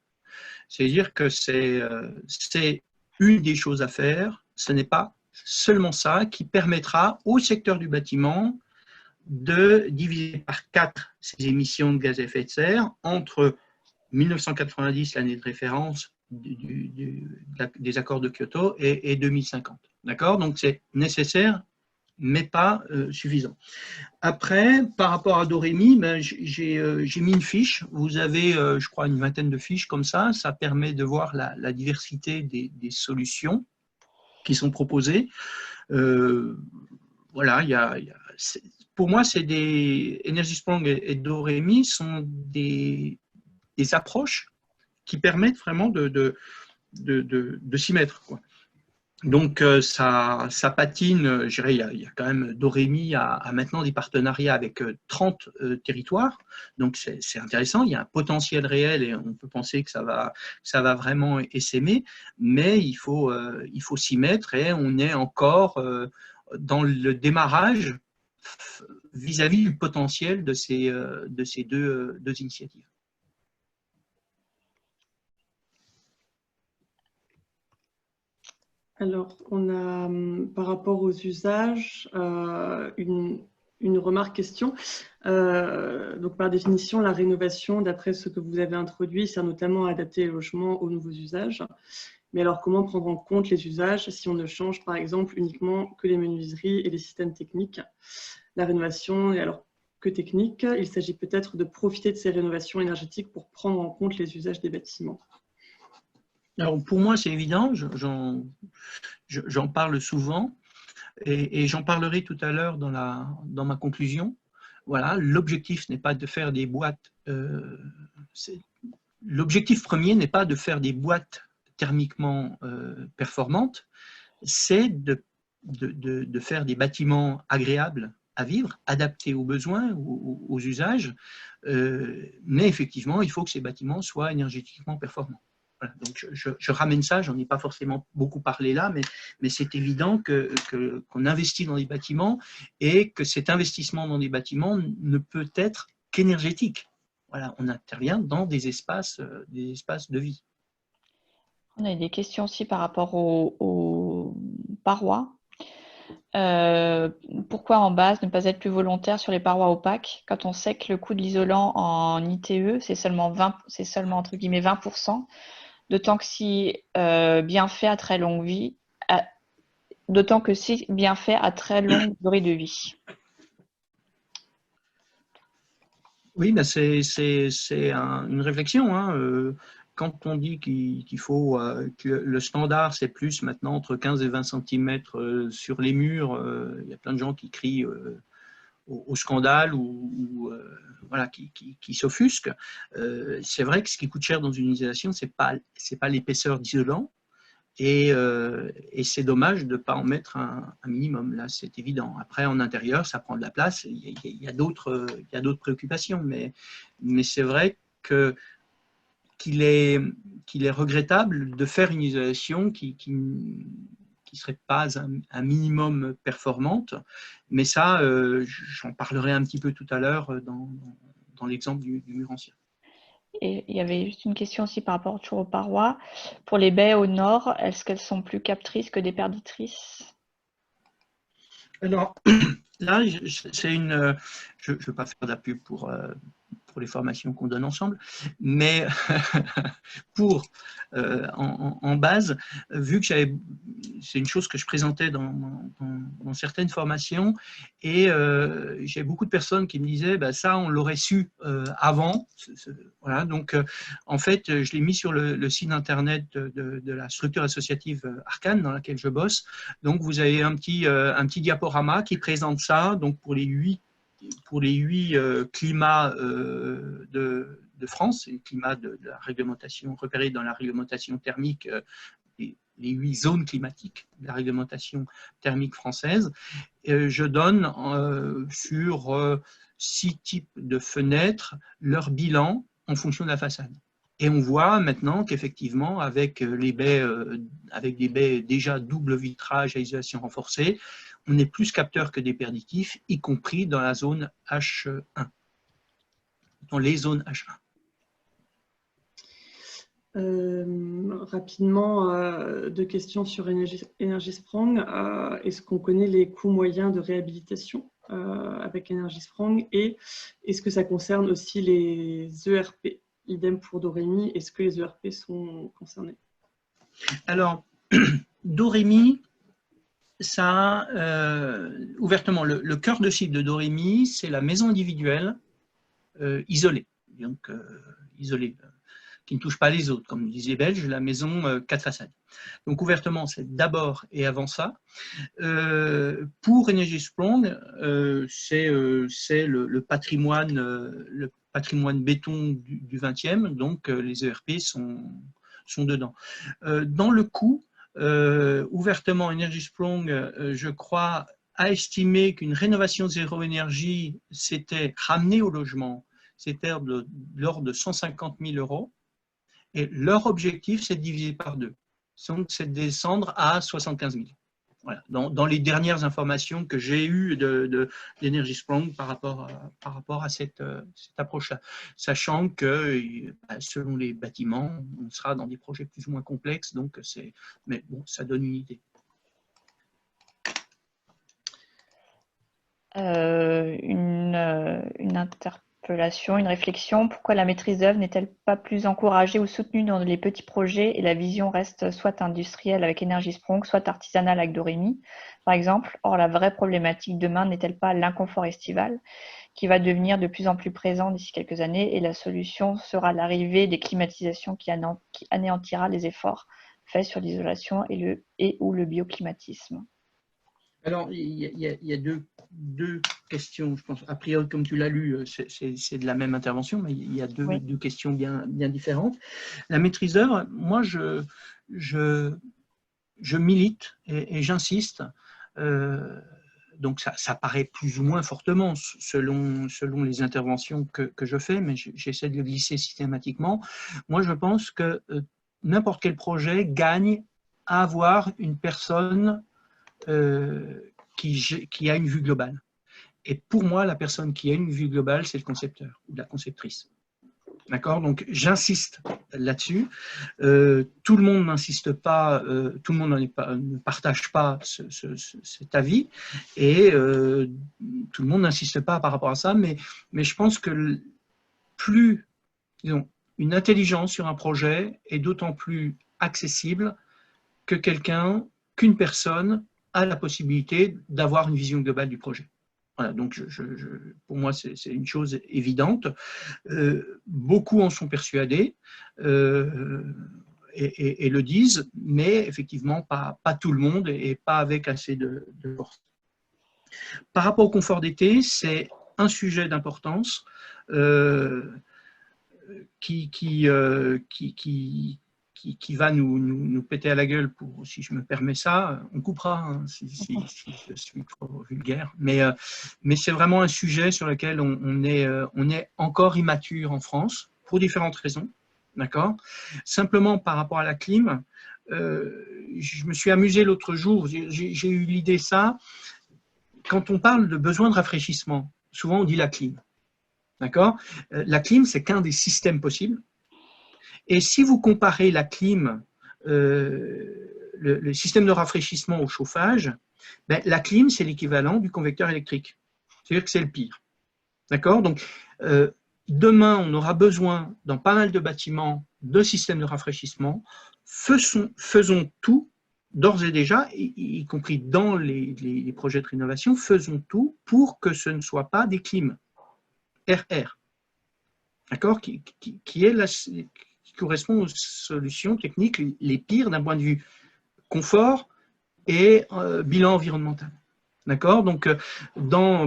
C'est-à-dire que c'est une des choses à faire, ce n'est pas seulement ça qui permettra au secteur du bâtiment de diviser par 4 ses émissions de gaz à effet de serre entre 1990, l'année de référence des accords de Kyoto, et 2050. D'accord? Donc c'est nécessaire, mais pas suffisant. Après, par rapport à Doremi, ben, j'ai mis une fiche. Vous avez, je crois, une vingtaine de fiches comme ça. Ça permet de voir la diversité des solutions qui sont proposées. Voilà, pour moi, c'est des Energy Strong et Doremi sont des approches qui permettent vraiment de s'y mettre, quoi. Donc, ça patine, je dirais, il y a quand même Doremi a maintenant des partenariats avec 30 territoires, donc c'est intéressant, il y a un potentiel réel et on peut penser que ça va vraiment essaimer, mais il faut s'y mettre et on est encore dans le démarrage vis-à-vis du potentiel de ces deux initiatives. Alors, on a, par rapport aux usages, une remarque, question. Donc, par définition, la rénovation, d'après ce que vous avez introduit, sert notamment à adapter les logements aux nouveaux usages. Mais alors, comment prendre en compte les usages si on ne change, par exemple, uniquement que les menuiseries et les systèmes techniques? La rénovation est alors que technique. Il s'agit peut-être de profiter de ces rénovations énergétiques pour prendre en compte les usages des bâtiments. Alors, pour moi, c'est évident, j'en parle souvent et j'en parlerai tout à l'heure dans ma conclusion. Voilà, l'objectif n'est pas de faire des boîtes, l'objectif premier n'est pas de faire des boîtes thermiquement performantes, c'est de faire des bâtiments agréables à vivre, adaptés aux besoins, aux usages, mais effectivement, il faut que ces bâtiments soient énergétiquement performants. Voilà, donc je ramène ça, j'en ai pas forcément beaucoup parlé là, mais c'est évident qu'on investit dans des bâtiments et que cet investissement dans des bâtiments ne peut être qu'énergétique. Voilà, on intervient dans des espaces de vie. On a des questions aussi par rapport aux parois. Pourquoi en base ne pas être plus volontaire sur les parois opaques quand on sait que le coût de l'isolant en ITE, c'est seulement entre guillemets 20%, d'autant que si bien fait à très longue vie, d'autant que si bien fait à très longue durée de vie. Oui, ben c'est une réflexion. Hein. Quand on dit qu'il faut que le standard, c'est plus maintenant entre 15 et 20 cm sur les murs, il y a plein de gens qui crient au scandale ou voilà, qui s'offusquent. C'est vrai que ce qui coûte cher dans une isolation, c'est pas l'épaisseur d'isolant. Et c'est dommage de ne pas en mettre un minimum, là c'est évident. Après en intérieur, ça prend de la place, il y a d'autres préoccupations, mais c'est vrai qu'il est regrettable de faire une isolation qui serait pas un minimum performante, mais ça, j'en parlerai un petit peu tout à l'heure dans l'exemple du mur ancien. Et il y avait juste une question aussi par rapport aux parois. Pour les baies au nord, est-ce qu'elles sont plus captrices que déperditrices? Alors, là, c'est une. Je ne veux pas faire de la pub pour les formations qu'on donne ensemble, mais en base, vu que c'est une chose que je présentais dans certaines formations, et j'ai beaucoup de personnes qui me disaient bah, ça on l'aurait su avant. Voilà, donc en fait je l'ai mis sur le site internet de la structure associative Arcane dans laquelle je bosse. Donc vous avez un petit diaporama qui présente ça, donc pour les 8 climats de France, les climats de la réglementation repérés dans la réglementation thermique, les 8 zones climatiques de la réglementation thermique française. Je donne sur 6 types de fenêtres leur bilan en fonction de la façade. Et on voit maintenant qu'effectivement, avec des baies déjà double vitrage à isolation renforcée, on est plus capteur que déperditif, y compris dans la zone H1, dans les zones H1. Rapidement, 2 questions sur EnergySprong. Est-ce qu'on connaît les coûts moyens de réhabilitation avec EnergySprong et est-ce que ça concerne aussi les ERP? Idem pour Doremi, est-ce que les ERP sont concernés? Alors, Doremi, ça, ouvertement, le cœur de cible de Doremi, c'est la maison individuelle isolée, donc isolée, qui ne touche pas les autres, comme disent les Belges, la maison 4 façades. Donc ouvertement, c'est d'abord et avant ça. Pour EnergySprong, c'est le patrimoine béton du 20e, donc les ERP sont dedans. Dans le coût, ouvertement, EnergySprong, je crois, a estimé qu'une rénovation zéro énergie s'était ramenée au logement, c'était de l'ordre de 150 000 €. Et leur objectif, c'est de diviser par 2. Donc, c'est de descendre à 75 000. Voilà. Dans les dernières informations que j'ai eues d'EnergySprong par rapport à cette approche-là. Sachant que, selon les bâtiments, on sera dans des projets plus ou moins complexes, donc mais bon, ça donne une idée. Une interpellation, une réflexion. Pourquoi la maîtrise d'œuvre n'est-elle pas plus encouragée ou soutenue dans les petits projets et la vision reste soit industrielle avec Énergie Sprong, soit artisanale avec Doremi, par exemple? Or, la vraie problématique demain n'est-elle pas l'inconfort estival qui va devenir de plus en plus présent d'ici quelques années, et la solution sera l'arrivée des climatisations qui anéantira les efforts faits sur l'isolation et ou le bioclimatisme? Alors, il y a deux questions, je pense. A priori, comme tu l'as lu, c'est de la même intervention, mais il y a deux questions bien différentes. La maîtrise d'œuvre, moi, je milite et j'insiste. Donc, ça paraît plus ou moins fortement selon les interventions que je fais, mais j'essaie de le glisser systématiquement. Moi, je pense que n'importe quel projet gagne à avoir une personne qui a une vue globale. Et pour moi, la personne qui a une vue globale, c'est le concepteur ou la conceptrice. D'accord? Donc, j'insiste là-dessus. Tout le monde n'insiste pas, tout le monde ne partage pas cet avis, et tout le monde n'insiste pas par rapport à ça, mais je pense que plus, disons, une intelligence sur un projet est d'autant plus accessible que qu'une personne a la possibilité d'avoir une vision globale du projet. Voilà, donc pour moi, c'est une chose évidente. Beaucoup en sont persuadés et le disent, mais effectivement, pas tout le monde et pas avec assez de force. Par rapport au confort d'été, c'est un sujet d'importance qui va nous péter à la gueule, si je me permets ça. On coupera hein, si je suis trop vulgaire. Mais c'est vraiment un sujet sur lequel on est encore immature en France, pour différentes raisons. D'accord ? Simplement par rapport à la clim, je me suis amusé l'autre jour, j'ai eu l'idée ça, quand on parle de besoin de rafraîchissement, souvent on dit la clim. D'accord ? La clim, c'est qu'un des systèmes possibles. Et si vous comparez la clim, le système de rafraîchissement au chauffage, ben, la clim, c'est l'équivalent du convecteur électrique. C'est-à-dire que c'est le pire. D'accord ? Donc, demain, on aura besoin, dans pas mal de bâtiments, de systèmes de rafraîchissement. Faisons tout, d'ores et déjà, y compris dans les projets de rénovation, faisons tout pour que ce ne soit pas des clims RR. D'accord ? Qui correspond aux solutions techniques les pires d'un point de vue confort et bilan environnemental. D'accord ? Donc,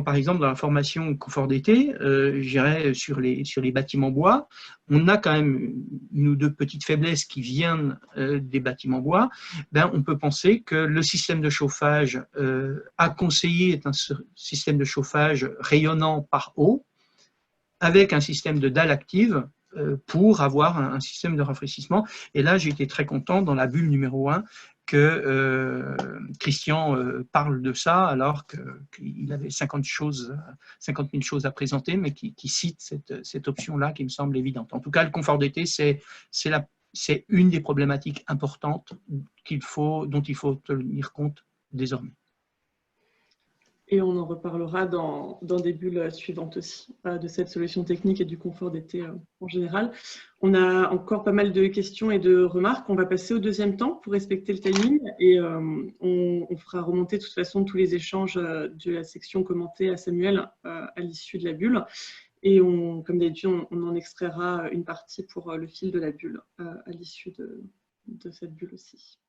par exemple, dans la formation confort d'été, j'irai sur les bâtiments bois, on a quand même une ou deux petites faiblesses qui viennent des bâtiments bois. Ben, on peut penser que le système de chauffage à conseiller est un système de chauffage rayonnant par eau, avec un système de dalle active pour avoir un système de rafraîchissement. Et là, j'ai été très content dans la bulle numéro 1 que Christian parle de ça, alors qu'il avait 50 000 choses à présenter, mais qui cite cette option-là qui me semble évidente. En tout cas, le confort d'été, c'est une des problématiques importantes dont il faut tenir compte désormais. Et on en reparlera dans des bulles suivantes aussi, de cette solution technique et du confort d'été en général. On a encore pas mal de questions et de remarques. On va passer au deuxième temps pour respecter le timing et on fera remonter de toute façon tous les échanges de la section commentée à Samuel à l'issue de la bulle. Et comme d'habitude, on en extraira une partie pour le fil de la bulle à l'issue de cette bulle aussi.